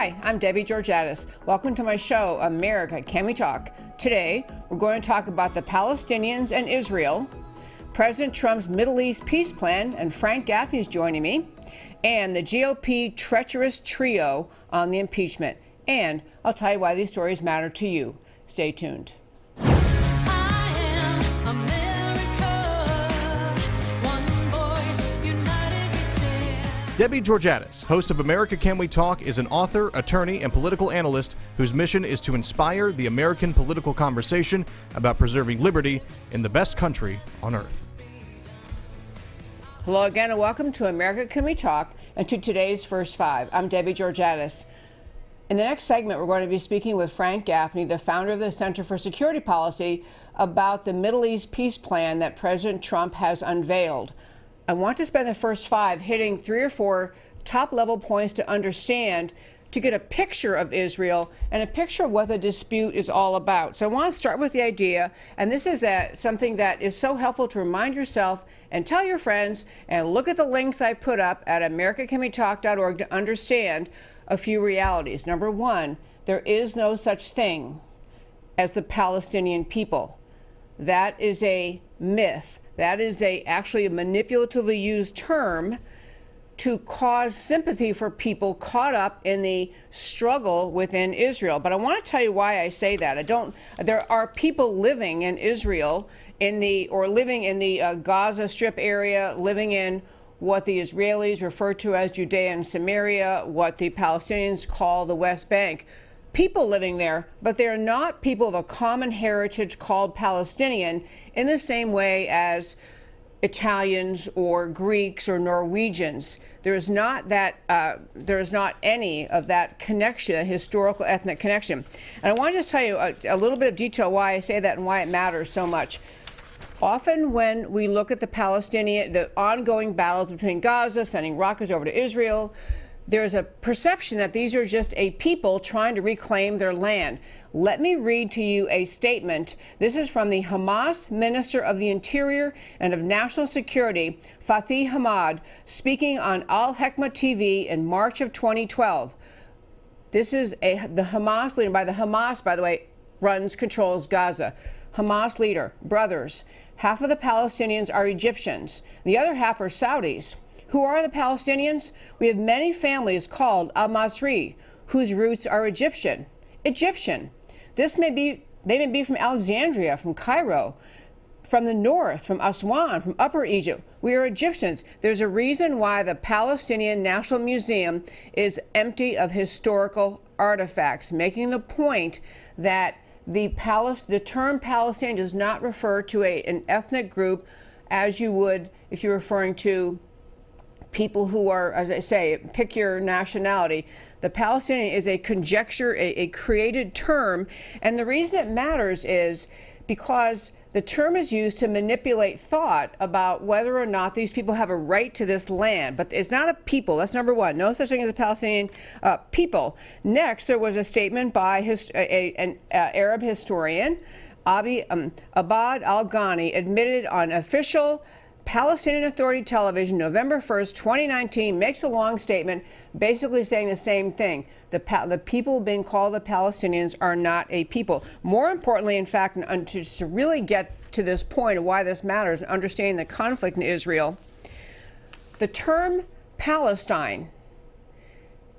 Hi, I'm Debbie Georgatos. Welcome to my show, America, Can We Talk? Today, we're going to talk about the Palestinians and Israel, President Trump's Middle East peace plan, and Frank Gaffney is joining me, and the GOP Treacherous trio on the impeachment. And I'll tell you why these stories matter to you. Stay tuned. Debbie Georgatos, host of America Can We Talk, is an author, attorney, and political analyst whose mission is to inspire the American political conversation about preserving liberty in the best country on earth. Hello again and welcome to America Can We Talk and to today's First Five. I'm Debbie Georgatos. In the next segment, we're going to be speaking with Frank Gaffney, the founder of the Center for Security Policy, about the Middle East peace plan that President Trump has unveiled. I want to spend the first five hitting 3 or 4 top-level points to understand, to get a picture of Israel and a picture of what the dispute is all about. So I want to start with the idea, and this is something that is so helpful to remind yourself and tell your friends, and look at the links I put up at americacanwetalk.org to understand a few realities. Number one, there is no such thing as the Palestinian people. That is a myth. That is actually a manipulatively used term to cause sympathy for people caught up in the struggle within Israel. But I want to tell you why I say that. There are people living in Israel living in the Gaza Strip area, living in what the Israelis refer to as Judea and Samaria, what the Palestinians call the West Bank. People living there, but they are not people of a common heritage called Palestinian in the same way as Italians or Greeks or Norwegians. There is not any of that connection, a historical ethnic connection. And I want to just tell you a little bit of detail why I say that and why it matters so much. Often when we look at the ongoing battles between Gaza, sending rockets over to Israel, there's a perception that these are just a people trying to reclaim their land. Let me read to you a statement. This is from the Hamas Minister of the Interior and of National Security, Fathi Hamad, speaking on Al Hekma TV in March of 2012. This is the Hamas leader, by the way, controls Gaza. Hamas leader, brothers, half of the Palestinians are Egyptians. The other half are Saudis. Who are the Palestinians? We have many families called Al-Masri, whose roots are Egyptian. They may be from Alexandria, from Cairo, from the north, from Aswan, from Upper Egypt. We are Egyptians. There's a reason why the Palestinian National Museum is empty of historical artifacts, making the point that the term Palestinian does not refer to an ethnic group as you would if you're referring to people who are, as I say, pick your nationality. The Palestinian is a conjecture, a created term, and the reason it matters is because the term is used to manipulate thought about whether or not these people have a right to this land. But it's not a people. That's number one. No such thing as a Palestinian people. Next, there was a statement by an Arab historian, Abad al-Ghani, admitted on official Palestinian Authority television, November 1st, 2019, makes a long statement basically saying the same thing. The people being called the Palestinians are not a people. More importantly, in fact, to really get to this point of why this matters and understanding the conflict in Israel, the term Palestine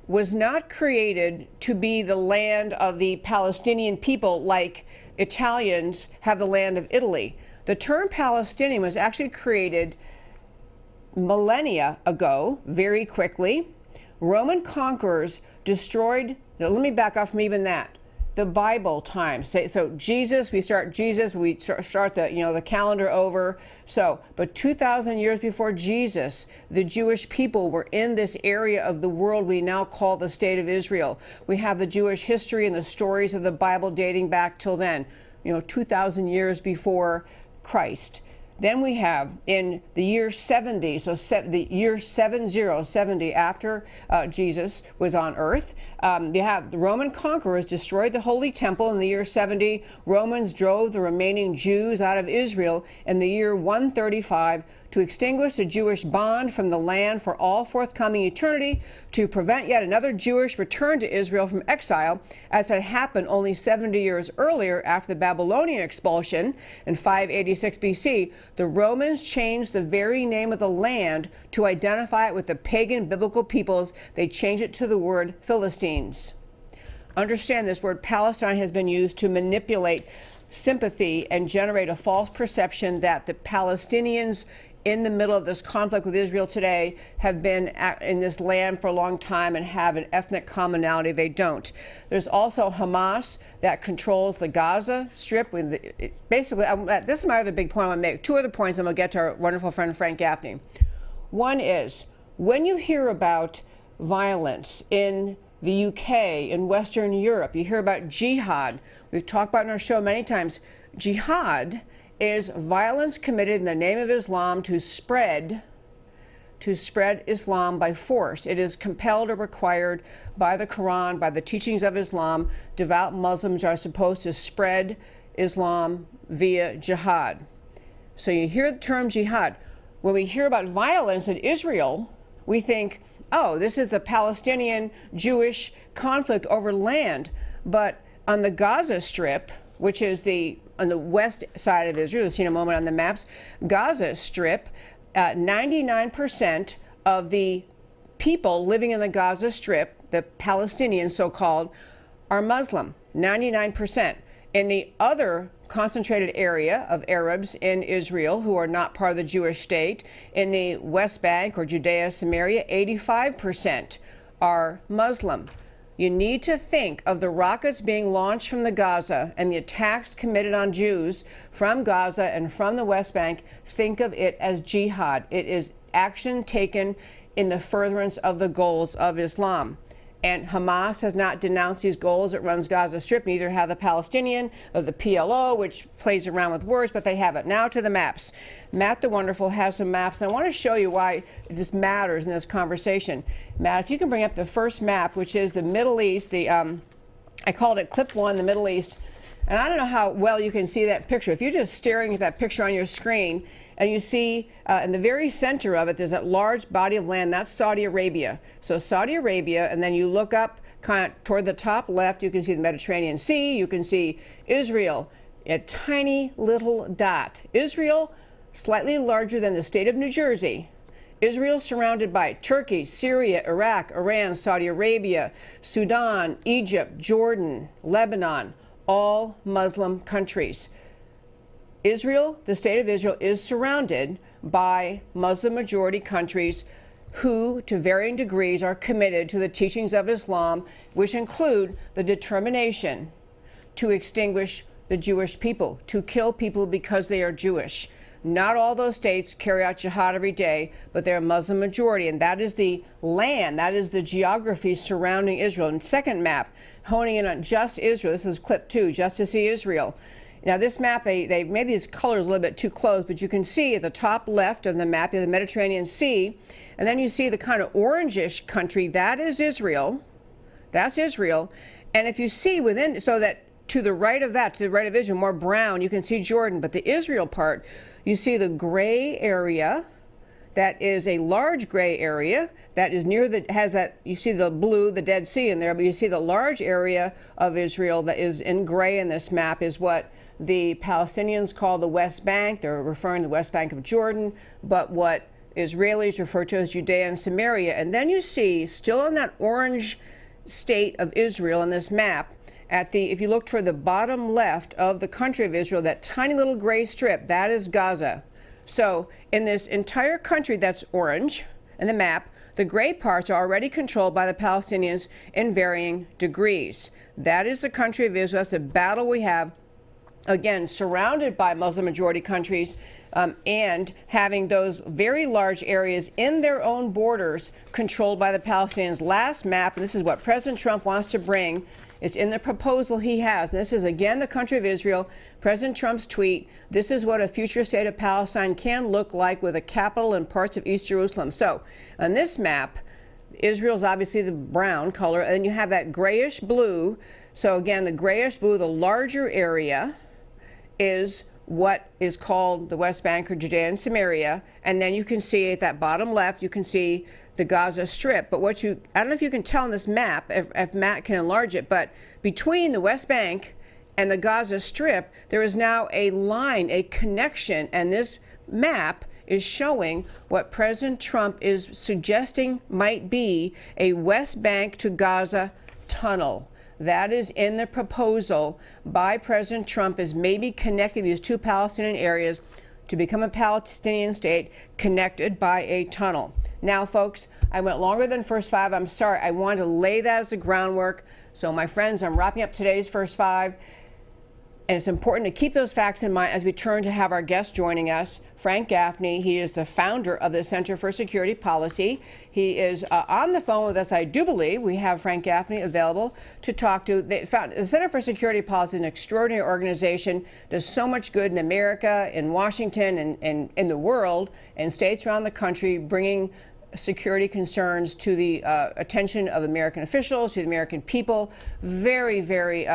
was not created to be the land of the Palestinian people like Italians have the land of Italy. The term Palestinian was actually created millennia ago, very quickly. Roman conquerors destroyed, now let me back up from even that, the Bible times. So Jesus, we start the calendar over. But 2,000 years before Jesus, the Jewish people were in this area of the world we now call the State of Israel. We have the Jewish history and the stories of the Bible dating back till then, 2,000 years before Christ. Then we have in the year 70, the year 70 after Jesus was on earth, you have the Roman conquerors destroyed the Holy Temple in the year 70. Romans drove the remaining Jews out of Israel in the year 135 to extinguish the Jewish bond from the land for all forthcoming eternity, to prevent yet another Jewish return to Israel from exile, as had happened only 70 years earlier after the Babylonian expulsion in 586 BC. The Romans changed the very name of the land to identify it with the pagan biblical peoples. They changed it to the word Philistines. Understand, this word Palestine has been used to manipulate sympathy and generate a false perception that the Palestinians in the middle of this conflict with Israel today have been in this land for a long time and have an ethnic commonality. They don't. There's also Hamas that controls the Gaza Strip. Basically, this is my other big point I want to make. Two other points, and we'll get to our wonderful friend Frank Gaffney. One is, when you hear about violence in the UK, in Western Europe, you hear about jihad. We've talked about in our show many times. Jihad is violence committed in the name of Islam to spread Islam by force. It is compelled or required by the Quran, by the teachings of Islam. Devout Muslims are supposed to spread Islam via jihad. So you hear the term jihad. When we hear about violence in Israel, we think, oh, this is the Palestinian-Jewish conflict over land. But on the Gaza Strip, which is on the west side of Israel, you've seen a moment on the maps, Gaza Strip, 99% of the people living in the Gaza Strip, the Palestinians so-called, are Muslim, 99%. In the other concentrated area of Arabs in Israel who are not part of the Jewish state, in the West Bank or Judea, Samaria, 85% are Muslim. You need to think of the rockets being launched from the Gaza and the attacks committed on Jews from Gaza and from the West Bank. Think of it as jihad. It is action taken in the furtherance of the goals of Islam. And Hamas has not denounced these goals. It runs Gaza Strip. Neither have the Palestinian or the PLO, which plays around with words, but they have it. Now to the maps. Matt the Wonderful has some maps, and I want to show you why this matters in this conversation. Matt, if you can bring up the first map, which is the Middle East. I called it Clip 1, the Middle East. And I don't know how well you can see that picture. If you're just staring at that picture on your screen and you see in the very center of it, there's that large body of land, that's Saudi Arabia. So Saudi Arabia, and then you look up kind of toward the top left, you can see the Mediterranean Sea, you can see Israel, a tiny little dot. Israel, slightly larger than the state of New Jersey. Israel surrounded by Turkey, Syria, Iraq, Iran, Saudi Arabia, Sudan, Egypt, Jordan, Lebanon, all Muslim countries. Israel, the state of Israel, is surrounded by Muslim majority countries who, to varying degrees, are committed to the teachings of Islam, which include the determination to extinguish the Jewish people, to kill people because they are Jewish. Not all those states carry out jihad every day, but they're a Muslim majority, and that is the land, that is the geography surrounding Israel. And second map, honing in on just Israel. This is Clip 2, just to see Israel. Now this map, they made these colors a little bit too close, but you can see at the top left of the map, you have the Mediterranean Sea, and then you see the kind of orangish country, that is Israel. That's Israel. And if you see within, so that to the right of that, to the right of Israel, more brown, you can see Jordan. But the Israel part, you see the gray area. That is a large gray area that is near the, has that, you see the blue, the Dead Sea in there, but you see the large area of Israel that is in gray in this map is what the Palestinians call the West Bank. They're referring to the West Bank of Jordan, but what Israelis refer to as Judea and Samaria. And then you see, still in that orange state of Israel in this map, if you look toward the bottom left of the country of Israel, that tiny little gray strip, that is Gaza. So in this entire country that's orange in the map, the gray parts are already controlled by the Palestinians in varying degrees. That is the country of Israel. That's a battle we have, again, surrounded by Muslim majority countries and having those very large areas in their own borders controlled by the Palestinians. Last map, and this is what President Trump wants to bring. It's in the proposal he has. And this is, again, the country of Israel. President Trump's tweet, this is what a future state of Palestine can look like with a capital in parts of East Jerusalem. So on this map, Israel's obviously the brown color, and then you have that grayish blue. So again, the grayish blue, the larger area, is what is called the West Bank or Judea and Samaria, and then you can see at that bottom left, you can see the Gaza Strip. But I don't know if you can tell on this map, if Matt can enlarge it, but between the West Bank and the Gaza Strip, there is now a line, a connection, and this map is showing what President Trump is suggesting might be a West Bank to Gaza tunnel. That is in the proposal by President Trump, is maybe connecting these two Palestinian areas to become a Palestinian state connected by a tunnel. Now, folks, I went longer than First Five. I'm sorry. I wanted to lay that as the groundwork. So, my friends, I'm wrapping up today's First Five. And it's important to keep those facts in mind as we turn to have our guest joining us, Frank Gaffney. He is the founder of the Center for Security Policy. He is on the phone with us, I do believe. We have Frank Gaffney available to talk to. The Center for Security Policy is an extraordinary organization, does so much good in America, in Washington, and in the world, and states around the country, bringing security concerns to the attention of American officials, to the American people. Very, very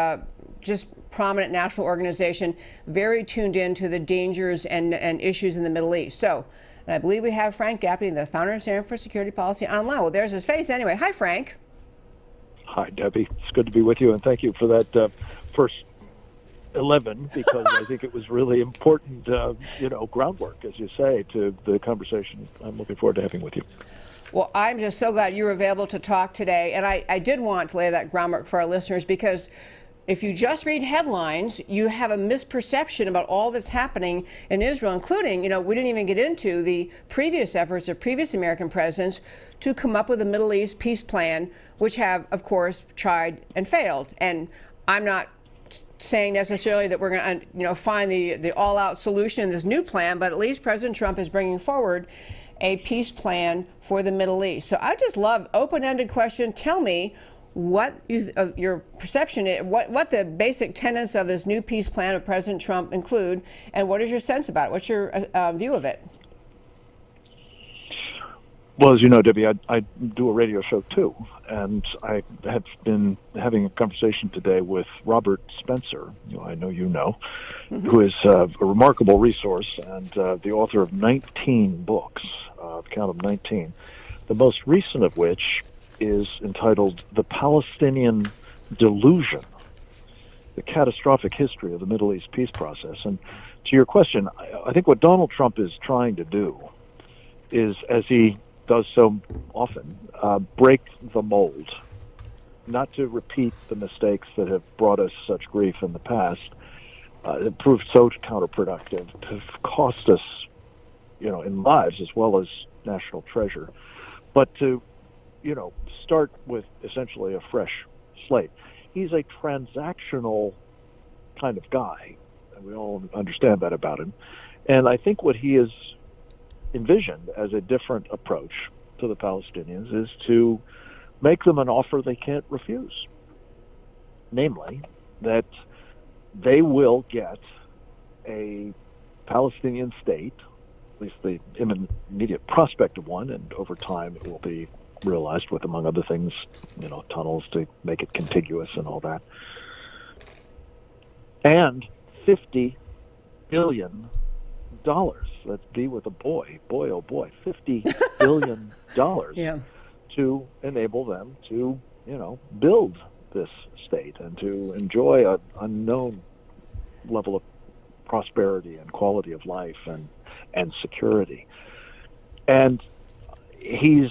just prominent national organization, very tuned in to the dangers and issues in the Middle East. So, and I believe we have Frank Gaffney, the founder of Center for Security Policy, online. Well, there's his face anyway. Hi, Frank. Hi, Debbie. It's good to be with you, and thank you for that first 11, because I think it was really important, groundwork, as you say, to the conversation I'm looking forward to having with you. Well, I'm just so glad you were available to talk today, and I did want to lay that groundwork for our listeners, because if you just read headlines, you have a misperception about all that's happening in Israel, including, we didn't even get into the previous efforts of previous American presidents to come up with a Middle East peace plan, which have, of course, tried and failed. And I'm not saying necessarily that we're going to, find the all-out solution in this new plan, but at least President Trump is bringing forward a peace plan for the Middle East. So I just love open-ended question. Tell me what your perception is, what the basic tenets of this new peace plan of President Trump include, and what is your sense about it? What's your view of it? Well, as you know, Debbie, I do a radio show too, and I have been having a conversation today with Robert Spencer, who I know you know, who is a remarkable resource and the author of 19 books, count of 19, the most recent of which is entitled The Palestinian Delusion, the Catastrophic History of the Middle East Peace Process. And to your question, I think what Donald Trump is trying to do is, as he does so often, break the mold, not to repeat the mistakes that have brought us such grief in the past. It proved so counterproductive, to cost us, in lives as well as national treasure, but to start with essentially a fresh slate. He's a transactional kind of guy, and we all understand that about him. And I think what he has envisioned as a different approach to the Palestinians is to make them an offer they can't refuse. Namely, that they will get a Palestinian state, at least the immediate prospect of one, and over time it will be realized with, among other things, tunnels to make it contiguous and all that. And $50 billion. Let's be with a boy. Boy, oh boy. $50 billion to enable them to, build this state and to enjoy an unknown level of prosperity and quality of life and security. And he's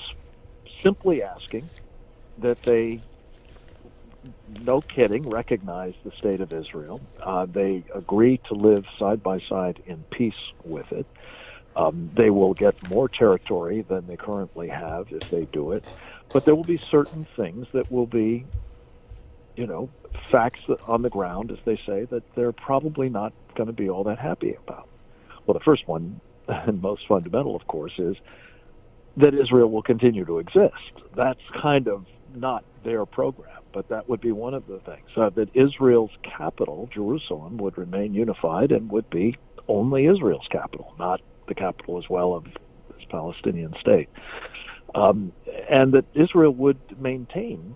simply asking that they, no kidding, recognize the state of Israel. They agree to live side by side in peace with it. They will get more territory than they currently have if they do it. But there will be certain things that will be, facts on the ground, as they say, that they're probably not going to be all that happy about. Well, the first one, and most fundamental, of course, is that Israel will continue to exist. That's kind of not their program, but that would be one of the things. That Israel's capital, Jerusalem, would remain unified and would be only Israel's capital, not the capital as well of this Palestinian state. And that Israel would maintain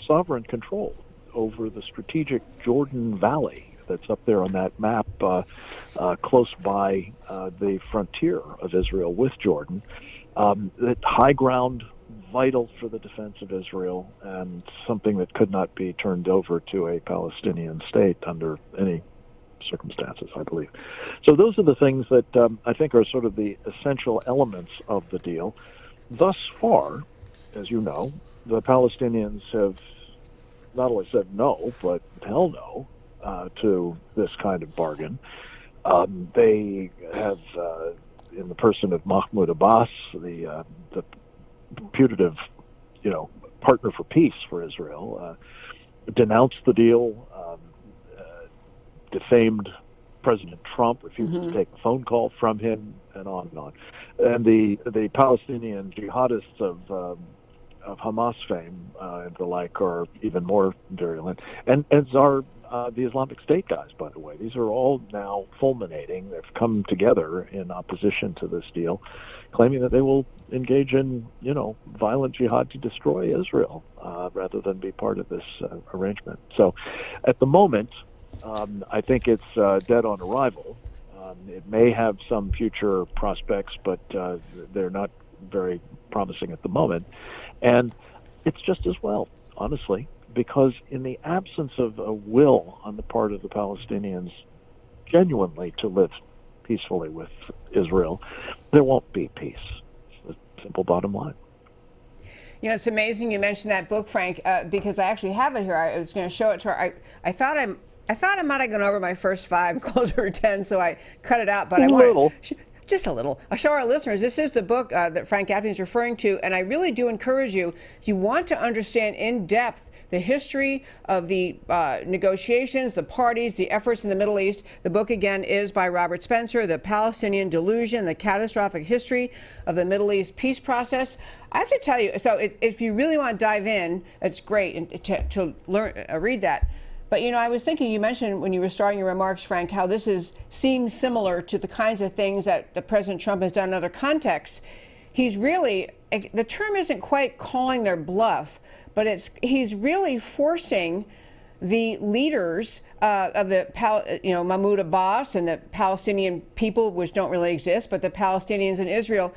sovereign control over the strategic Jordan Valley, that's up there on that map close by the frontier of Israel with Jordan. That high ground, vital for the defense of Israel, and something that could not be turned over to a Palestinian state under any circumstances, I believe. So those are the things that I think are sort of the essential elements of the deal. Thus far, as you know, the Palestinians have not only said no, but hell no to this kind of bargain. They have, in the person of Mahmoud Abbas, the putative, partner for peace for Israel, denounced the deal, defamed President Trump, refused to take a phone call from him, and on and on. And the Palestinian jihadists of Hamas fame and the like are even more virulent, and as are the Islamic State guys, by the way. These are all now fulminating. They've come together in opposition to this deal, claiming that they will engage in, violent jihad to destroy Israel rather than be part of this arrangement. So at the moment, I think it's dead on arrival. It may have some future prospects, but they're not very promising at the moment. And it's just as well, honestly, because in the absence of a will on the part of the Palestinians genuinely to live peacefully with Israel, there won't be peace. It's the simple bottom line. It's amazing you mentioned that book, Frank, because I actually have it here. I was going to show it to her. I thought I might have gone over my first 5, closer to 10, so I cut it out. But I wanted just a little. I'll show our listeners. This is the book that Frank Gaffney is referring to, and I really do encourage you, if you want to understand in depth the history of the negotiations, the parties, the efforts in the Middle East. The book, again, is by Robert Spencer, The Palestinian Delusion, The Catastrophic History of the Middle East Peace Process. I have to tell you, so if you really want to dive in, it's great to learn, read that. But, I was thinking, you mentioned when you were starting your remarks, Frank, how this seems similar to the kinds of things that President Trump has done in other contexts. He's really, the term isn't quite calling their bluff, but he's really forcing the leaders of the, Mahmoud Abbas and the Palestinian people, which don't really exist, but the Palestinians in Israel,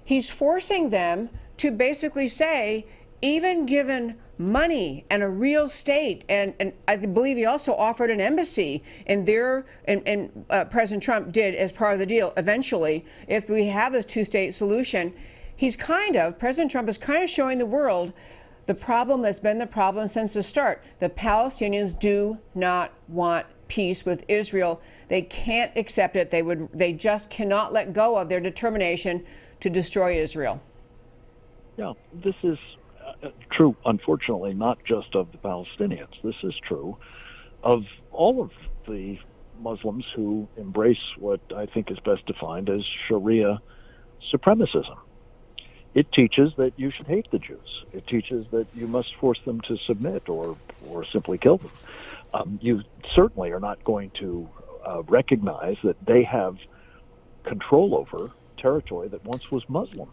he's forcing them to basically say, even given money and a real state, and I believe he also offered an embassy in there, and President Trump did as part of the deal. Eventually, if we have a two-state solution, President Trump is kind of showing the world the problem that's been the problem since the start. The Palestinians do not want peace with Israel. They can't accept it. They just cannot let go of their determination to destroy Israel. Yeah, this is true, unfortunately, not just of the Palestinians. This is true of all of the Muslims who embrace what I think is best defined as Sharia supremacism. It teaches that you should hate the Jews. It teaches that you must force them to submit or simply kill them. You certainly are not going to recognize that they have control over territory that once was Muslim.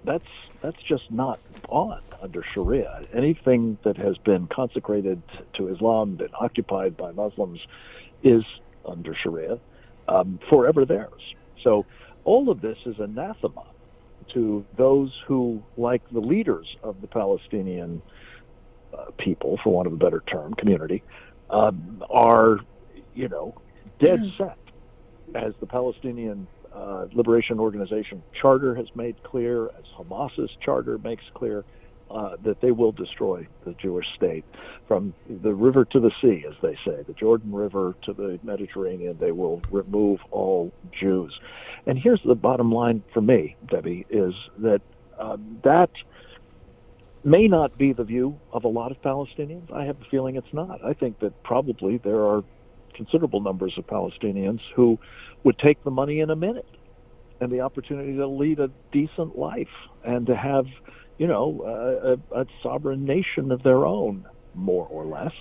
That's just not on under Sharia. Anything that has been consecrated to Islam, been occupied by Muslims, is under Sharia, forever theirs. So all of this is anathema to those who, like the leaders of the Palestinian people, for want of a better term, community, are, dead set, as the Palestinian Liberation Organization charter has made clear, as Hamas's charter makes clear, that they will destroy the Jewish state from the river to the sea, as they say, the Jordan River to the Mediterranean. They will remove all Jews. And here's the bottom line for me, Debbie, is that that may not be the view of a lot of Palestinians. I have the feeling it's not. I think that probably there are considerable numbers of Palestinians who would take the money in a minute and the opportunity to lead a decent life and to have, a sovereign nation of their own, more or less.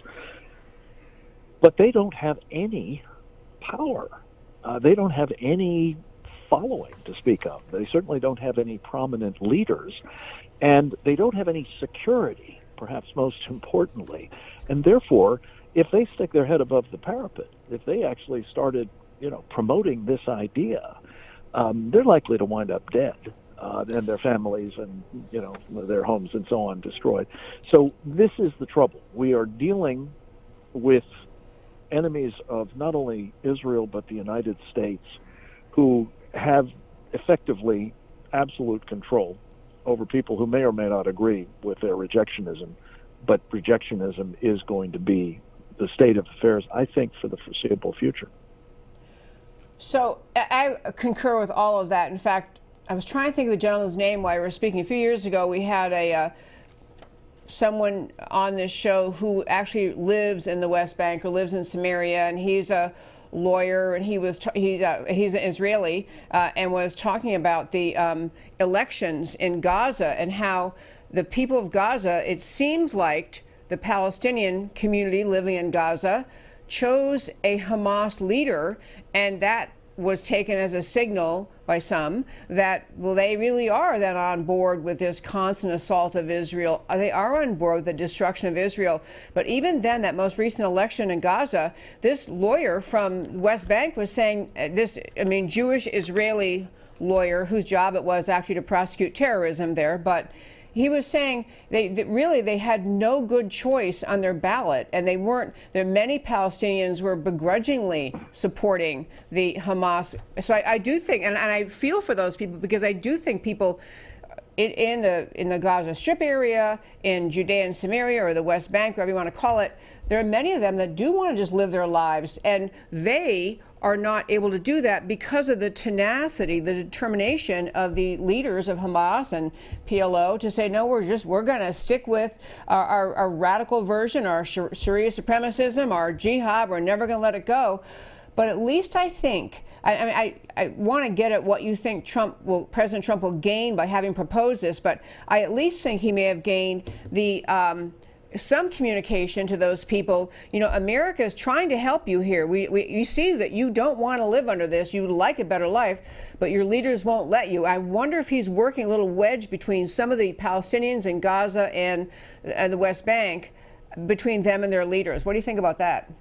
But they don't have any power. They don't have any following to speak of. They certainly don't have any prominent leaders, and they don't have any security, perhaps most importantly. And therefore, if they stick their head above the parapet, if they actually started, promoting this idea, they're likely to wind up dead, and their families and, their homes and so on destroyed. So this is the trouble. We are dealing with enemies of not only Israel but the United States, who have effectively absolute control over people who may or may not agree with their rejectionism, but rejectionism is going to be the state of affairs, I think, for the foreseeable future. So I concur with all of that. In fact, I was trying to think of the gentleman's name while we were speaking. A few years ago, we had someone on this show who actually lives in the West Bank or lives in Samaria, and he's a lawyer, and he's an Israeli, and was talking about the elections in Gaza and how the people of Gaza, it seems like the Palestinian community living in Gaza chose a Hamas leader, and that was taken as a signal by some that, well, they really are then on board with this constant assault of Israel. They are on board with the destruction of Israel. But even then, that most recent election in Gaza, this lawyer from West Bank was saying Jewish Israeli lawyer whose job it was actually to prosecute terrorism there, but he was saying they had no good choice on their ballot, and many Palestinians were begrudgingly supporting the Hamas. So I do think, and I feel for those people, because I do think people in the Gaza Strip area, in Judea and Samaria, or the West Bank, whatever you want to call it, there are many of them that do want to just live their lives, and they are not able to do that because of the tenacity, the determination of the leaders of Hamas and PLO to say, no, we're going to stick with our radical version, our Sharia supremacism, our jihad. We're never going to let it go. But at least I think, I want to get at what you think President Trump will gain by having proposed this, but I at least think he may have gained some communication to those people. America is trying to help you here. You see that you don't want to live under this. You like a better life, but your leaders won't let you. I wonder if he's working a little wedge between some of the Palestinians in Gaza and the West Bank, between them and their leaders. What do you think about that?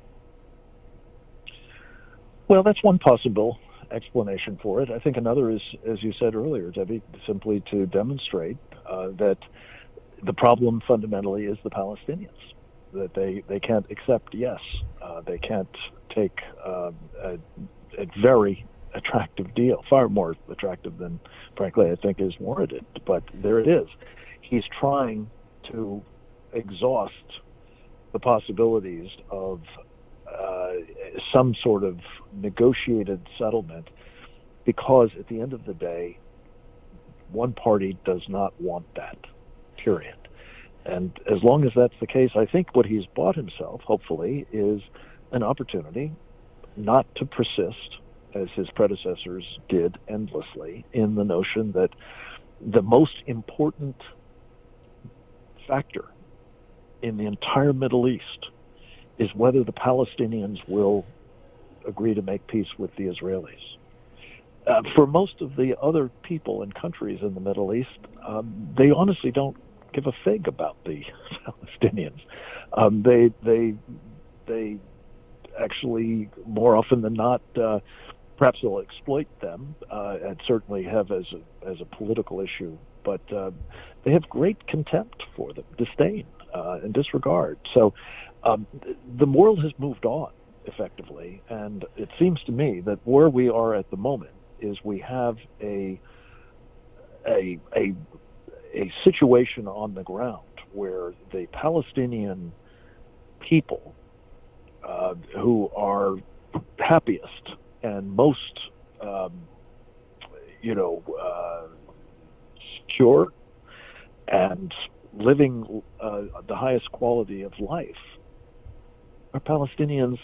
Well, that's one possible explanation for it. I think another is, as you said earlier, Debbie, simply to demonstrate that the problem fundamentally is the Palestinians, that they can't accept yes. They can't take a very attractive deal, far more attractive than, frankly, I think is warranted. But there it is. He's trying to exhaust the possibilities of some sort of negotiated settlement, because at the end of the day, one party does not want that. Period. And as long as that's the case, I think what he's bought himself, hopefully, is an opportunity not to persist, as his predecessors did endlessly, in the notion that the most important factor in the entire Middle East is whether the Palestinians will agree to make peace with the Israelis. For most of the other people and countries in the Middle East, they honestly don't give a fig about the Palestinians. They actually, more often than not, perhaps they'll exploit them, and certainly have as a political issue. But they have great contempt for them, disdain, and disregard. So the world has moved on effectively, and it seems to me that where we are at the moment is we have a situation on the ground where the Palestinian people who are happiest and most secure and living the highest quality of life are Palestinians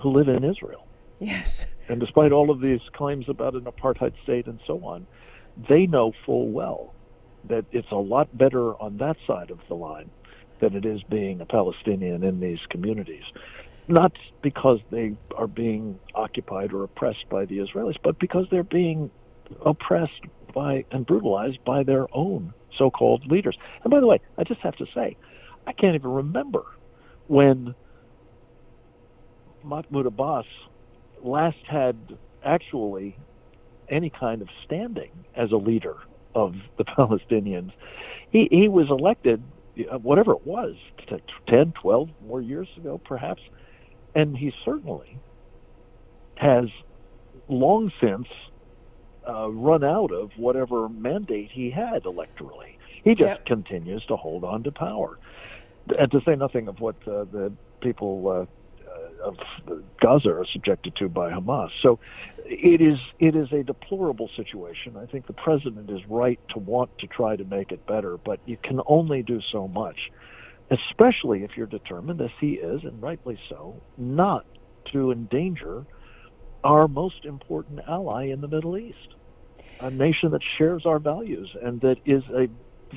who live in Israel. Yes. And despite all of these claims about an apartheid state and so on, they know full well that it's a lot better on that side of the line than it is being a Palestinian in these communities. Not because they are being occupied or oppressed by the Israelis, but because they're being oppressed by and brutalized by their own so-called leaders. And by the way, I just have to say, I can't even remember when Mahmoud Abbas last had actually any kind of standing as a leader of the Palestinians. He was elected, whatever it was, 10, 12 more years ago, perhaps, and he certainly has long since run out of whatever mandate he had electorally. He just continues to hold on to power. And to say nothing of what the people of Gaza are subjected to by Hamas. So it is a deplorable situation. I think the president is right to want to try to make it better, but you can only do so much, especially if you're determined, as he is, and rightly so, not to endanger our most important ally in the Middle East, a nation that shares our values and that is a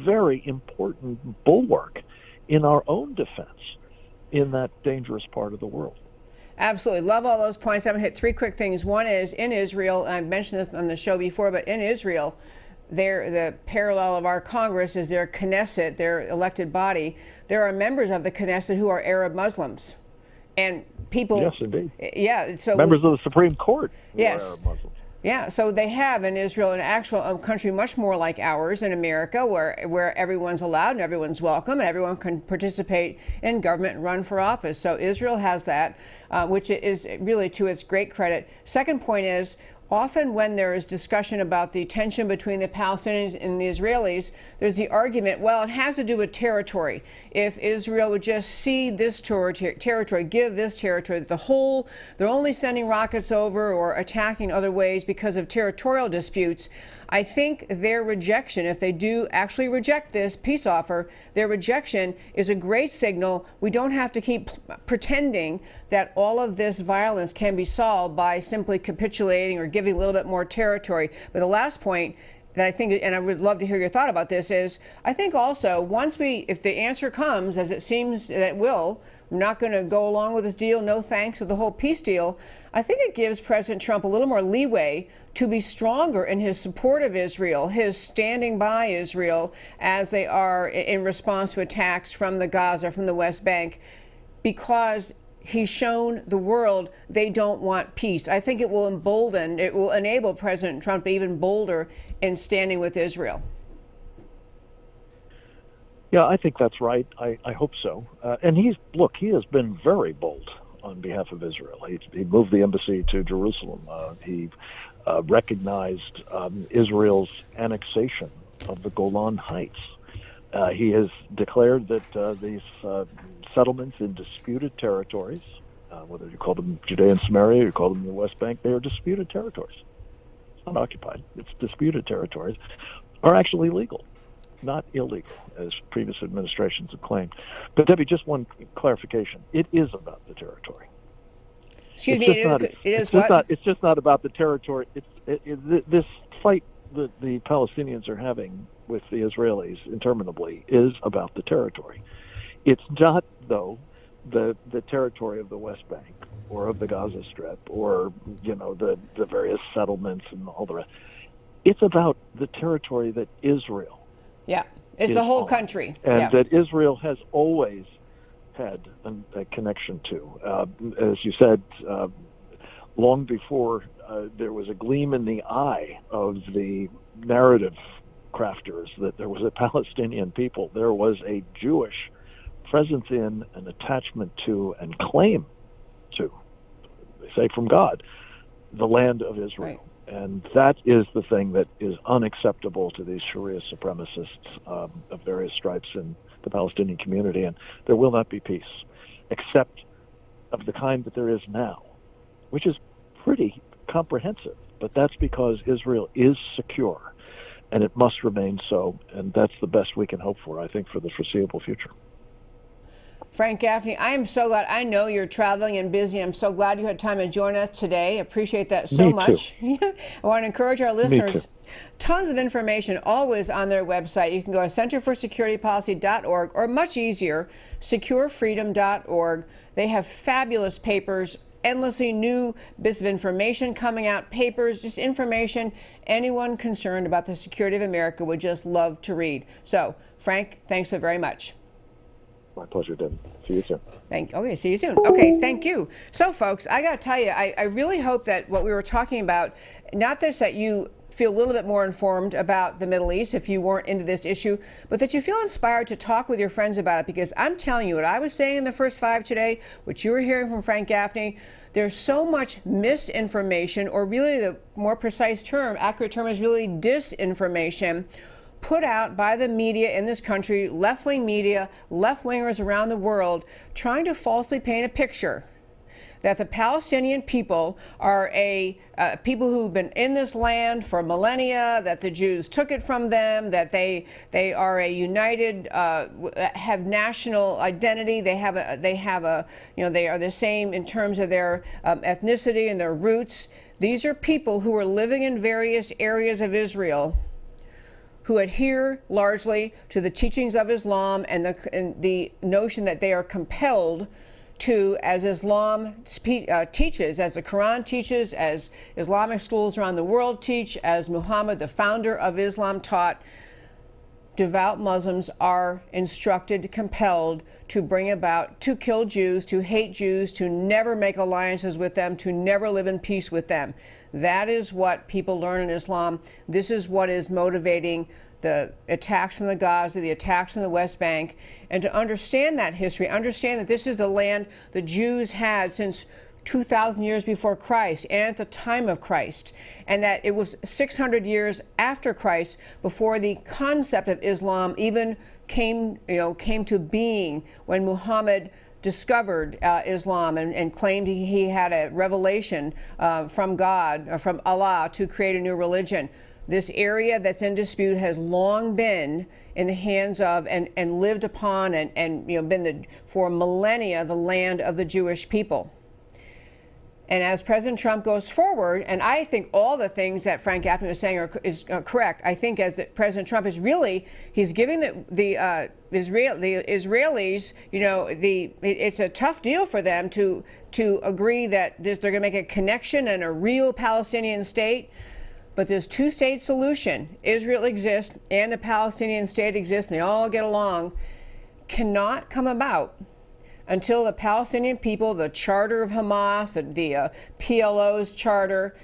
very important bulwark in our own defense in that dangerous part of the world. Absolutely. Love all those points. I'm going to hit three quick things. One is in Israel, and I've mentioned this on the show before, but in Israel, the parallel of our Congress is their Knesset, their elected body. There are members of the Knesset who are Arab Muslims. And people... Yes, indeed. Yeah. So members of the Supreme Court who yes. are Arab Muslims. Yeah, so they have in Israel an actual country much more like ours in America, where everyone's allowed and everyone's welcome and everyone can participate in government and run for office. So Israel has that, which is really to its great credit. Second point is, often when there is discussion about the tension between the Palestinians and the Israelis, there's the argument, well, it has to do with territory. If Israel would just cede this territory, give this territory, they're only sending rockets over or attacking other ways because of territorial disputes. I think their rejection, if they do actually reject this peace offer, their rejection is a great signal. We don't have to keep pretending that all of this violence can be solved by simply capitulating or giving a little bit more territory. But the last point that I think, and I would love to hear your thought about this, is I think also if the answer comes, as it seems that it will, we're not going to go along with this deal, no thanks to the whole peace deal, I think it gives President Trump a little more leeway to be stronger in his support of Israel, his standing by Israel as they are in response to attacks from the Gaza, from the West Bank, because he's shown the world they don't want peace. I think it will enable President Trump to be even bolder in standing with Israel. Yeah, I think that's right. I hope so. And he has been very bold on behalf of Israel. He moved the embassy to Jerusalem. He recognized Israel's annexation of the Golan Heights. He has declared that these settlements in disputed territories, whether you call them Judea and Samaria or you call them the West Bank, they are disputed territories. It's not occupied. It's disputed territories, are actually legal, not illegal, as previous administrations have claimed. But Debbie, just one clarification. It is about the territory. Excuse me, it's just not about the territory. This fight that the Palestinians are having with the Israelis interminably is about the territory. It's not, though, the territory of the West Bank or of the Gaza Strip or, the various settlements and all the rest. It's about the territory that Israel is the whole country. And that Israel has always had a connection to. As you said, long before there was a gleam in the eye of the narrative crafters that there was a Palestinian people, there was a Jewish presence in, an attachment to, and claim to, they say from God, the land of Israel. Right. And that is the thing that is unacceptable to these Sharia supremacists of various stripes in the Palestinian community. And there will not be peace, except of the kind that there is now, which is pretty comprehensive. But that's because Israel is secure, and it must remain so. And that's the best we can hope for, I think, for the foreseeable future. Frank Gaffney, I am so glad. I know you're traveling and busy. I'm so glad you had time to join us today. Appreciate that so much. I want to encourage our listeners. Tons of information always on their website. You can go to centerforsecuritypolicy.org, or much easier, securefreedom.org. They have fabulous papers, endlessly new bits of information coming out, papers, just information anyone concerned about the security of America would just love to read. So, Frank, thanks so very much. My pleasure, Debbie. See you soon. Okay, see you soon. Okay, thank you. So, folks, I got to tell you, I really hope that what we were talking about, not just that you feel a little bit more informed about the Middle East if you weren't into this issue, but that you feel inspired to talk with your friends about it, because I'm telling you, what I was saying in the first 5 today, what you were hearing from Frank Gaffney, there's so much misinformation, or really the more precise term, accurate term is really disinformation, put out by the media in this country, left-wing media, left-wingers around the world, trying to falsely paint a picture that the Palestinian people are people who've been in this land for millennia, that the Jews took it from them, that they are a united, have national identity. They are the same in terms of their ethnicity and their roots. These are people who are living in various areas of Israel, who adhere largely to the teachings of Islam and the notion that they are compelled to, as Islam teaches, as the Quran teaches, as Islamic schools around the world teach, as Muhammad, the founder of Islam, taught, devout Muslims are instructed, compelled to kill Jews, to hate Jews, to never make alliances with them, to never live in peace with them. That is what people learn in Islam. This is what is motivating the attacks from the Gaza, the attacks from the West Bank, and to understand that history, understand that this is the land the Jews had since 2,000 years before Christ and at the time of Christ, and that it was 600 years after Christ before the concept of Islam even came to being, when Muhammad discovered Islam and claimed he had a revelation from God, from Allah, to create a new religion. This area that's in dispute has long been in the hands of and lived upon and been for millennia the land of the Jewish people. And as President Trump goes forward, and I think all the things that Frank Gaffney was saying is correct. I think as President Trump is he's giving the Israelis, it's a tough deal for them to agree that they're going to make a connection and a real Palestinian state. But this two-state solution, Israel exists and a Palestinian state exists, and they all get along, cannot come about until the Palestinian people, the charter of Hamas, the PLO's charter,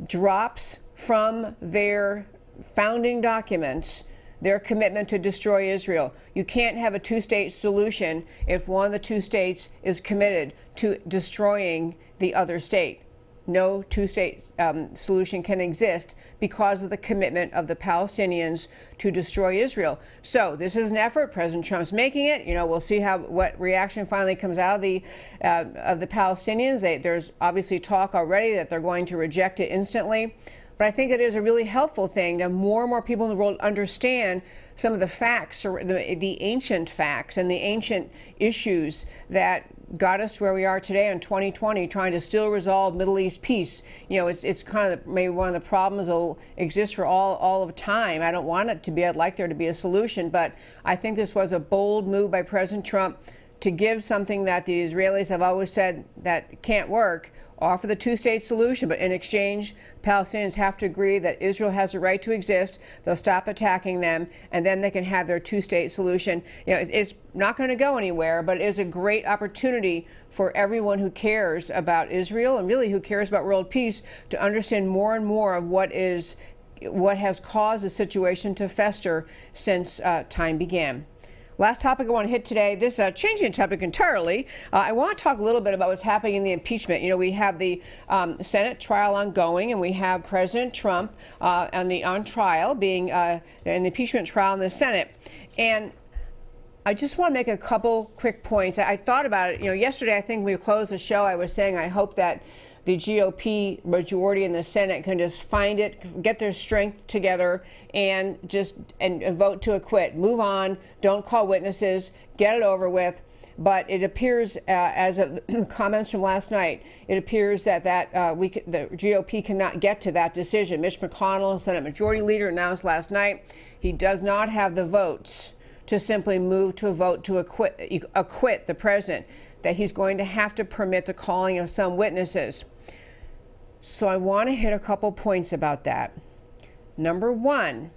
drops from their founding documents their commitment to destroy Israel. You can't have a two-state solution if one of the two states is committed to destroying the other state. No two-state solution can exist because of the commitment of the Palestinians to destroy Israel. So this is an effort. President Trump's making it. We'll see what reaction finally comes out of the Palestinians. There's obviously talk already that they're going to reject it instantly. But I think it is a really helpful thing that more and more people in the world understand some of the facts, or the ancient facts and the ancient issues that got us to where we are today in 2020, trying to still resolve Middle East peace. It's kind of maybe one of the problems that will exist for all of time. I don't want it to be. I'd like there to be a solution. But I think this was a bold move by President Trump to give something that the Israelis have always said that can't work, offer the two-state solution, but in exchange, Palestinians have to agree that Israel has a right to exist. They'll stop attacking them, and then they can have their two-state solution. It's not going to go anywhere, but it is a great opportunity for everyone who cares about Israel and really who cares about world peace to understand more and more of what has caused the situation to fester since time began. Last topic I want to hit today, this changing the topic entirely. I want to talk a little bit about what's happening in the impeachment. We have the Senate trial ongoing, and we have President Trump on trial, being in the impeachment trial in the Senate. And I just want to make a couple quick points. I thought about it. Yesterday, I think we closed the show. I was saying I hope that the GOP majority in the Senate can just find it, get their strength together, and vote to acquit. Move on. Don't call witnesses. Get it over with. But it appears, as of comments from last night, it appears that the GOP cannot get to that decision. Mitch McConnell, Senate Majority Leader, announced last night he does not have the votes to simply move to a vote to acquit the president, that he's going to have to permit the calling of some witnesses. So I want to hit a couple points about that. Number one,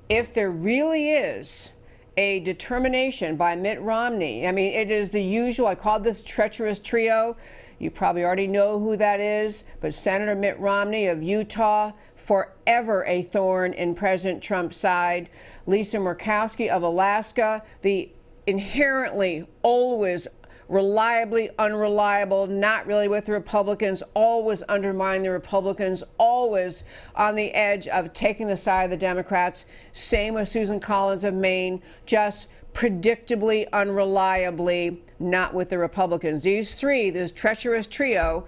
if there really is a determination by Mitt Romney. I mean, it is the usual. I called this treacherous trio. You probably already know who that is, but Senator Mitt Romney of Utah, forever a thorn in President Trump's side. Lisa Murkowski of Alaska, the inherently always reliably unreliable, not really with the Republicans, always undermining the Republicans, always on the edge of taking the side of the Democrats. Same with Susan Collins of Maine, just predictably, unreliably not with the Republicans. These three, this treacherous trio,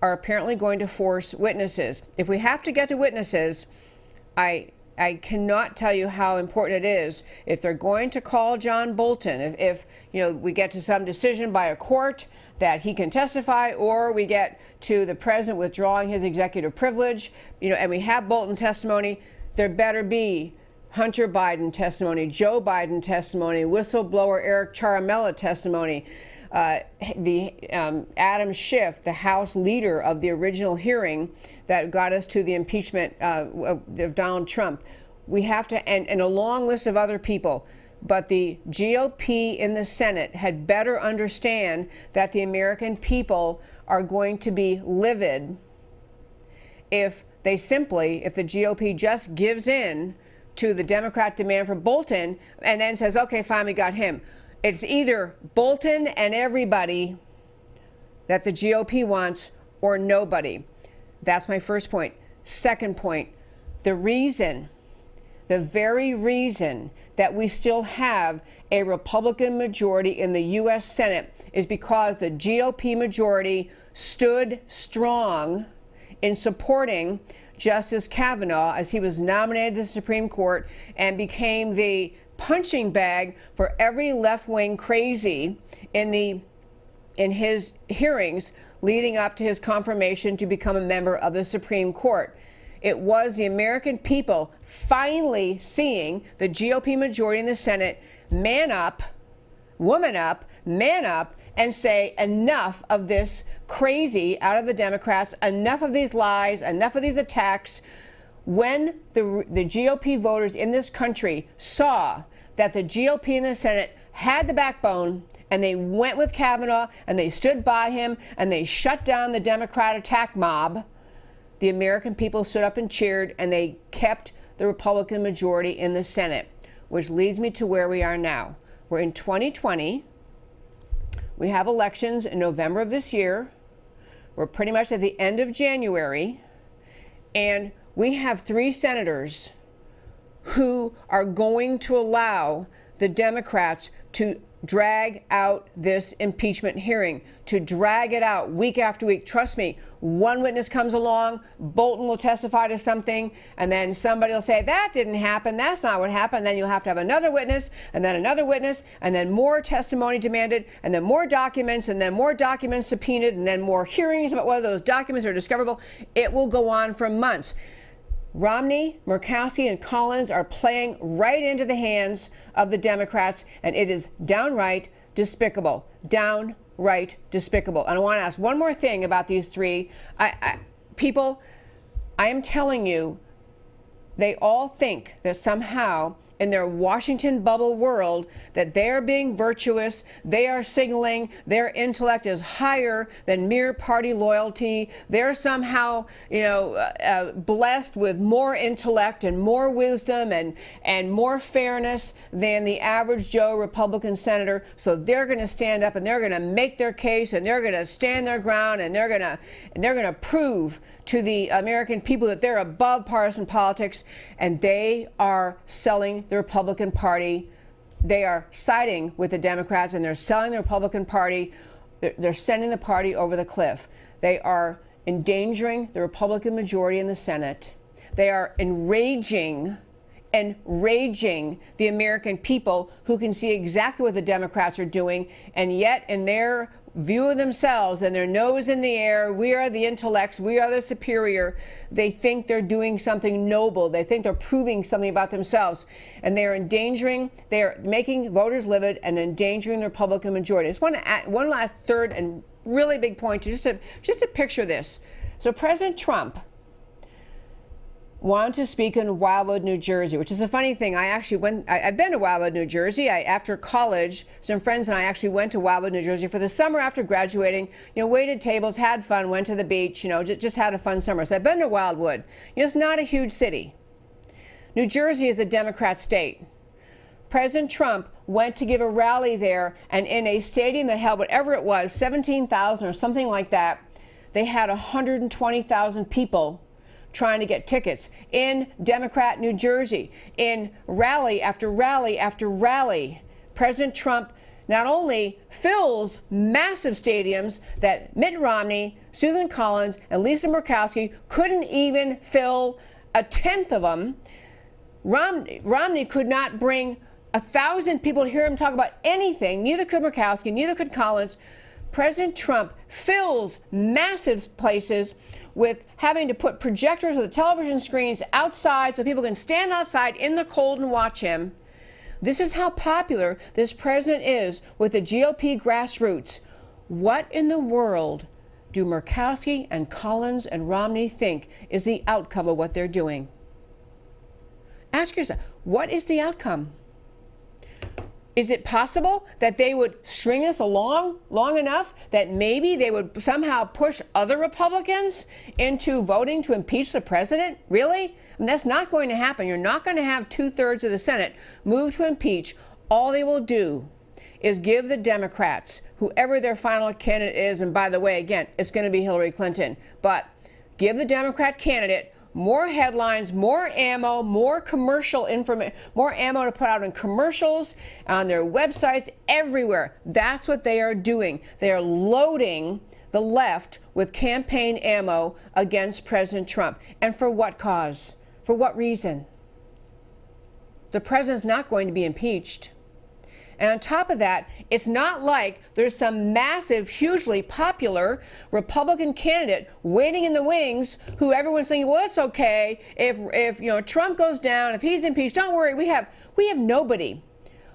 are apparently going to force witnesses. If we have to get to witnesses, I cannot tell you how important it is if they're going to call John Bolton, if we get to some decision by a court that he can testify, or we get to the president withdrawing his executive privilege, and we have Bolton testimony, there better be Hunter Biden testimony, Joe Biden testimony, whistleblower Eric Ciaramella testimony, Adam Schiff, the House leader of the original hearing that got us to the impeachment of Donald Trump. We have to, and a long list of other people. But the GOP in the Senate had better understand that the American people are going to be livid if the GOP just gives in to the Democrat demand for Bolton and then says, okay, fine, we got him. It's either Bolton and everybody that the GOP wants or nobody. That's my first point. Second point, the very reason that we still have a Republican majority in the U.S. Senate is because the GOP majority stood strong in supporting Justice Kavanaugh as he was nominated to the Supreme Court and became the punching bag for every left-wing crazy in his hearings leading up to his confirmation to become a member of the Supreme Court. It was the American people finally seeing the GOP majority in the Senate man up, woman up, man up, and say enough of this crazy out of the Democrats, enough of these lies, enough of these attacks. When the GOP voters in this country saw that the GOP in the Senate had the backbone and they went with Kavanaugh and they stood by him and they shut down the Democrat attack mob, the American people stood up and cheered and they kept the Republican majority in the Senate, which leads me to where we are now. We're in 2020. We have elections in November of this year. We're pretty much at the end of January. And we have 3 senators who are going to allow the Democrats to drag out this impeachment hearing, to drag it out week after week. Trust me, one witness comes along, Bolton will testify to something, and then somebody will say, that didn't happen, that's not what happened. Then you'll have to have another witness, and then more testimony demanded, and then more documents, and then more documents subpoenaed, and then more hearings about whether those documents are discoverable. It will go on for months. Romney, Murkowski, and Collins are playing right into the hands of the Democrats, and it is downright despicable. Downright despicable. And I want to ask one more thing about these 3. People, I am telling you, they all think that somehow in their Washington bubble world that they are being virtuous, they are signaling their intellect is higher than mere party loyalty. They're somehow, blessed with more intellect and more wisdom and more fairness than the average Joe Republican senator. So they're going to stand up and they're going to make their case and they're going to stand their ground and they're going to prove to the American people that they're above partisan politics, and they are selling the Republican Party. They are siding with the Democrats and they're selling the Republican Party. They're sending the party over the cliff. They are endangering the Republican majority in the Senate. They are enraging the American people who can see exactly what the Democrats are doing, and yet in their view of themselves and their nose in the air, we are the intellects, we are the superior. They think they're doing something noble. They think they're proving something about themselves. And they're making voters livid and endangering the Republican majority. I just want to add one last third and really big point just to picture this. So President Trump, wanted to speak in Wildwood, New Jersey, which is a funny thing. I've been to Wildwood, New Jersey. After college, some friends and I actually went to Wildwood, New Jersey for the summer after graduating, waited tables, had fun, went to the beach, just had a fun summer. So I've been to Wildwood. It's not a huge city. New Jersey is a Democrat state. President Trump went to give a rally there, and in a stadium that held whatever it was, 17,000 or something like that, they had 120,000 people trying to get tickets in Democrat New Jersey. In rally after rally after rally, President Trump not only fills massive stadiums that Mitt Romney, Susan Collins, and Lisa Murkowski couldn't even fill a tenth of them. Romney could not bring 1,000 people to hear him talk about anything. Neither could Murkowski, neither could Collins. President Trump fills massive places with having to put projectors or the television screens outside so people can stand outside in the cold and watch him. This is how popular this president is with the GOP grassroots. What in the world do Murkowski and Collins and Romney think is the outcome of what they're doing? Ask yourself, what is the outcome? Is it possible that they would string us along long enough that maybe they would somehow push other Republicans into voting to impeach the president? Really? And that's not going to happen. You're not going to have 2/3 of the Senate move to impeach. All they will do is give the Democrats, whoever their final candidate is, and by the way, again, it's going to be Hillary Clinton, but give the Democrat candidate more headlines, more ammo, more commercial information, more ammo to put out in commercials, on their websites, everywhere. That's what they are doing. They are loading the left with campaign ammo against President Trump. And for what cause? For what reason? The president's not going to be impeached. And on top of that, it's not like there's some massive, hugely popular Republican candidate waiting in the wings who everyone's thinking, well, it's okay if Trump goes down, if he's impeached, don't worry, we have nobody.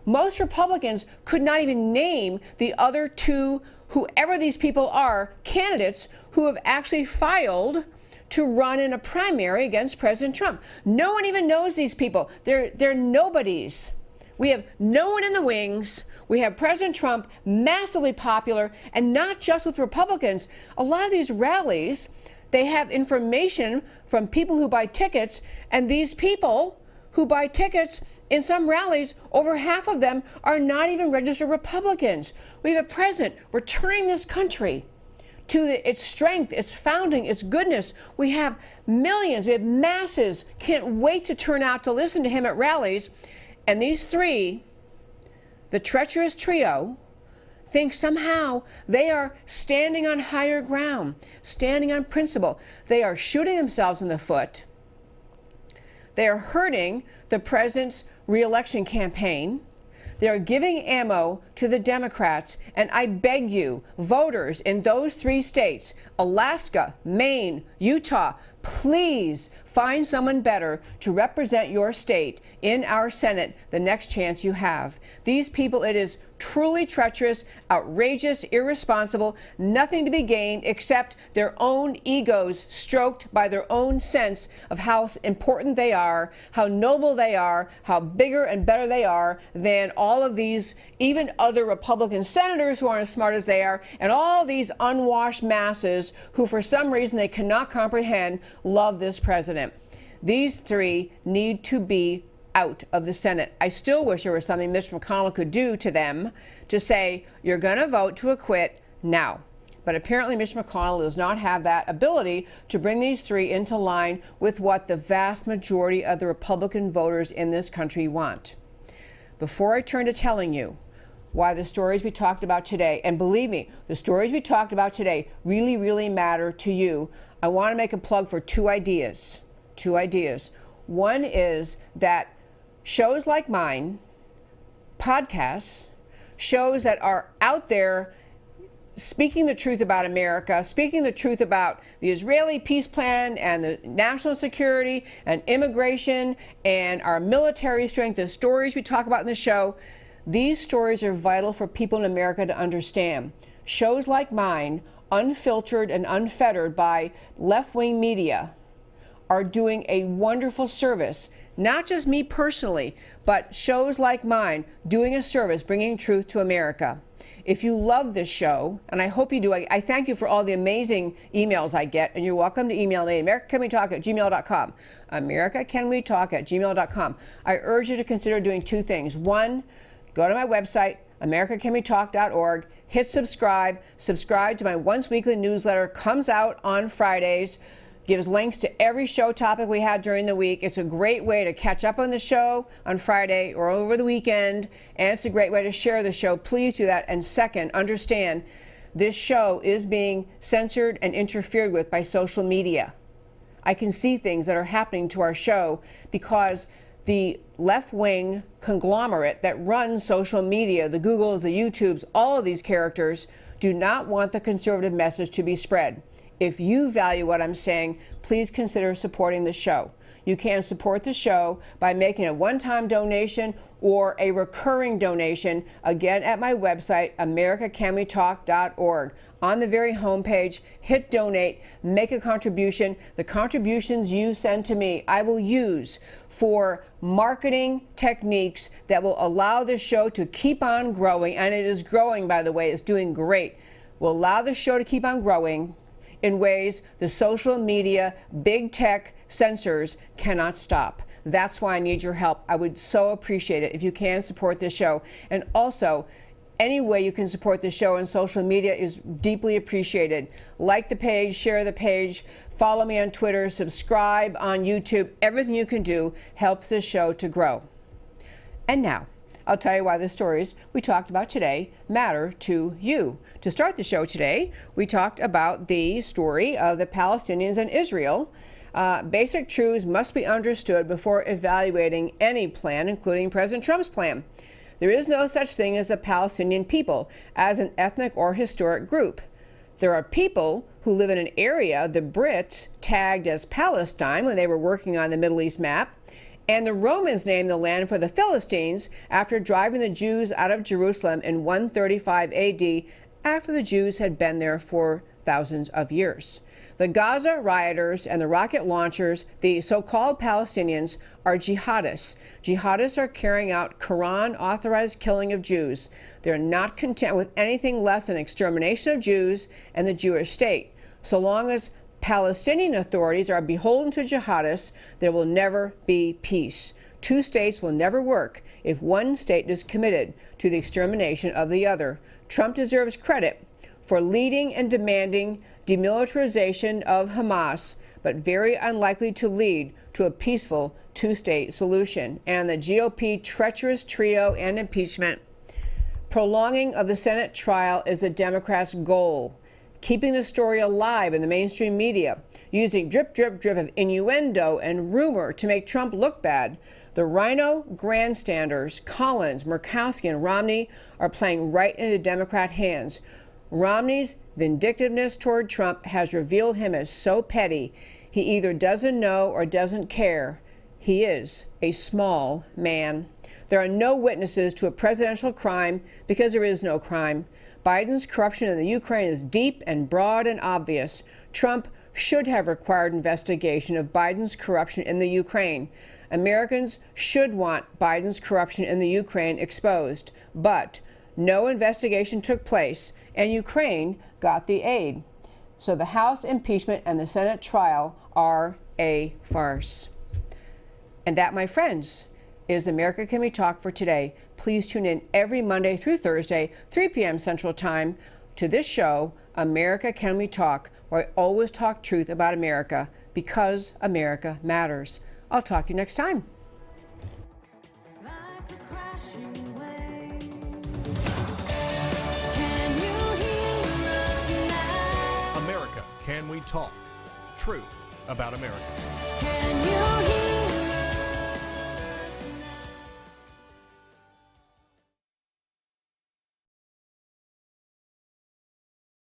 Most Republicans could not even name the other two, whoever these people are, candidates who have actually filed to run in a primary against President Trump. No one even knows these people. They're nobodies. We have no one in the wings. We have President Trump massively popular, and not just with Republicans. A lot of these rallies, they have information from people who buy tickets, and these people who buy tickets in some rallies, over half of them are not even registered Republicans. We have a president returning this country to its strength, its founding, its goodness. We have millions, we have masses, can't wait to turn out to listen to him at rallies. And these three, the treacherous trio, think somehow they are standing on higher ground, standing on principle. They are shooting themselves in the foot. They are hurting the president's re-election campaign. They are giving ammo to the Democrats. And I beg you, voters in those 3 states, Alaska, Maine, Utah, please find someone better to represent your state in our Senate the next chance you have. These people, it is truly treacherous, outrageous, irresponsible, nothing to be gained except their own egos stroked by their own sense of how important they are, how noble they are, how bigger and better they are than all of these, even other Republican senators who aren't as smart as they are, and all these unwashed masses who for some reason they cannot comprehend love this president. These 3 need to be out of the Senate. I still wish there was something Mitch McConnell could do to them to say, you're going to vote to acquit now. But apparently Mitch McConnell does not have that ability to bring these 3 into line with what the vast majority of the Republican voters in this country want. Before I turn to telling you why the stories we talked about today, and believe me, the stories we talked about today really, really matter to you, I want to make a plug for 2 ideas. 2 ideas. One is that shows like mine, podcasts, shows that are out there speaking the truth about America, speaking the truth about the Israeli peace plan and the national security and immigration and our military strength, the stories we talk about in the show, these stories are vital for people in America to understand. Shows like mine, unfiltered and unfettered by left-wing media, are doing a wonderful service. Not just me personally, but shows like mine doing a service, bringing truth to America. If you love this show, and I hope you do, I thank you for all the amazing emails I get, and you're welcome to email me, americacanwetalk@gmail.com, americacanwetalk@gmail.com. I urge you to consider doing two things. One, go to my website, americacanwetalk.org, hit subscribe to my once weekly newsletter, comes out on Fridays, gives links to every show topic we had during the week. It's a great way to catch up on the show on Friday or over the weekend, and it's a great way to share the show. Please do that. And second, understand this show is being censored and interfered with by social media. I can see things that are happening to our show because the left-wing conglomerate that runs social media, the Googles, the YouTubes, all of these characters, do not want the conservative message to be spread. If you value what I'm saying, please consider supporting the show. You can support the show by making a one-time donation or a recurring donation, again at my website, americacanwetalk.org. On the very homepage, hit donate, make a contribution. The contributions you send to me, I will use for marketing techniques that will allow the show to keep on growing, and it is growing, by the way, it's doing great. Will allow the show to keep on growing in ways the social media, big tech censors cannot stop. That's why I need your help. I would so appreciate it if you can support this show. And also, any way you can support the show on social media is deeply appreciated. Like the page, share the page, follow me on Twitter, subscribe on YouTube. Everything you can do helps this show to grow. And now, I'll tell you why the stories we talked about today matter to you. To start the show today, we talked about the story of the Palestinians and Israel. Basic truths must be understood before evaluating any plan, including President Trump's plan. There is no such thing as a Palestinian people as an ethnic or historic group. There are people who live in an area the Brits tagged as Palestine when they were working on the Middle East map. And the Romans named the land for the Philistines after driving the Jews out of Jerusalem in 135 AD, after the Jews had been there for thousands of years. The Gaza rioters and the rocket launchers, the so-called Palestinians, are jihadists. Jihadists are carrying out Quran-authorized killing of Jews. They're not content with anything less than extermination of Jews and the Jewish state. So long as Palestinian authorities are beholden to jihadists, there will never be peace. Two states will never work if one state is committed to the extermination of the other. Trump deserves credit for leading and demanding demilitarization of Hamas, but very unlikely to lead to a peaceful two-state solution. And the GOP treacherous trio and impeachment. Prolonging of the Senate trial is the Democrats' goal. Keeping the story alive in the mainstream media, using drip, drip, drip of innuendo and rumor to make Trump look bad. The rhino grandstanders, Collins, Murkowski, and Romney are playing right into Democrat hands. Romney's vindictiveness toward Trump has revealed him as so petty, he either doesn't know or doesn't care. He is a small man. There are no witnesses to a presidential crime because there is no crime. Biden's corruption in the Ukraine is deep and broad and obvious. Trump should have required investigation of Biden's corruption in the Ukraine. Americans should want Biden's corruption in the Ukraine exposed. But no investigation took place, and Ukraine got the aid. So the House impeachment and the Senate trial are a farce. And that, my friends, is America Can We Talk for today. Please tune in every Monday through Thursday, 3 p.m. Central Time, to this show, America Can We Talk, where I always talk truth about America because America matters. I'll talk to you next time. Like a crashing wave. Can you hear us now? America Can We Talk? Truth about America. Can you hear